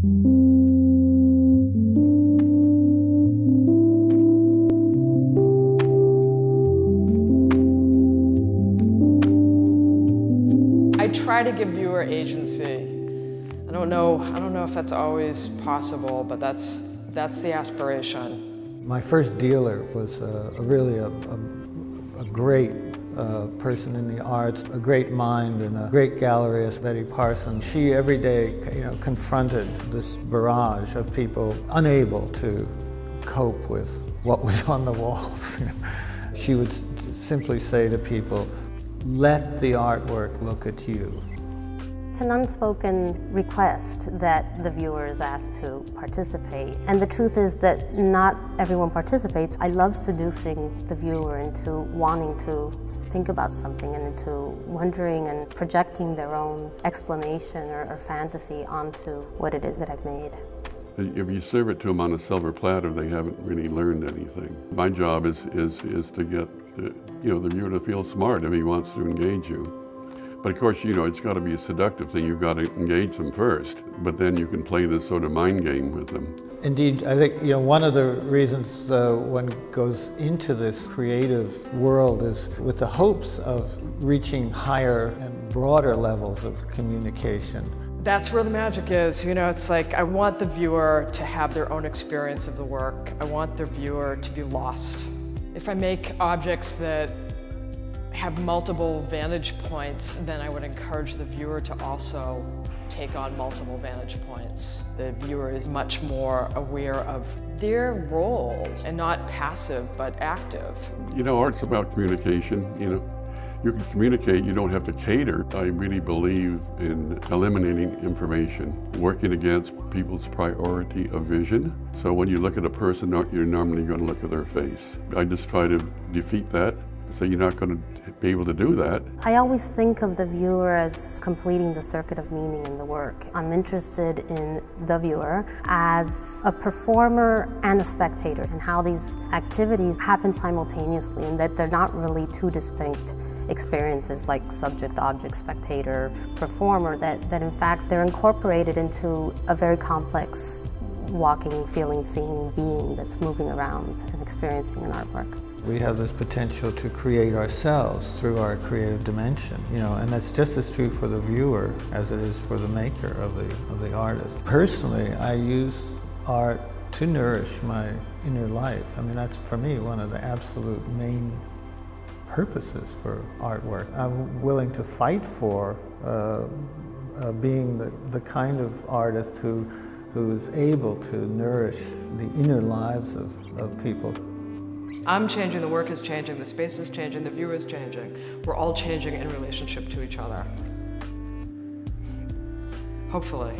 I try to give viewer agency. I don't know if that's always possible, but that's the aspiration. My first dealer was really a great person in the arts, a great mind, and a great galleryist, Betty Parsons. She every day, confronted this barrage of people unable to cope with what was on the walls. She would simply say to people, "Let the artwork look at you." It's an unspoken request that the viewer is asked to participate. And the truth is that not everyone participates. I love seducing the viewer into wanting to think about something and into wondering and projecting their own explanation or fantasy onto what it is that I've made. If you serve it to them on a silver platter, they haven't really learned anything. My job is to get the viewer to feel smart if he wants to engage you. But of course, it's got to be a seductive thing. You've got to engage them first, but then you can play this sort of mind game with them. Indeed, I think one of the reasons one goes into this creative world is with the hopes of reaching higher and broader levels of communication. That's where the magic is. It's like I want the viewer to have their own experience of the work. I want the viewer to be lost. If I make objects that have multiple vantage points, then I would encourage the viewer to also take on multiple vantage points. The viewer is much more aware of their role and not passive but active. Art's about communication. You can communicate, you don't have to cater. I really believe in eliminating information, working against people's priority of vision. So when you look at a person, you're normally going to look at their face. I just try to defeat that. So you're not going to be able to do that. I always think of the viewer as completing the circuit of meaning in the work. I'm interested in the viewer as a performer and a spectator, and how these activities happen simultaneously, and that they're not really two distinct experiences like subject, object, spectator, performer, that in fact they're incorporated into a very complex walking, feeling, seeing being that's moving around and experiencing an artwork. We have this potential to create ourselves through our creative dimension, and that's just as true for the viewer as it is for the maker of the artist. Personally, I use art to nourish my inner life. I mean, that's for me one of the absolute main purposes for artwork. I'm willing to fight for being the kind of artist who is able to nourish the inner lives of people. I'm changing, the work is changing, the space is changing, the viewer is changing. We're all changing in relationship to each other. Hopefully.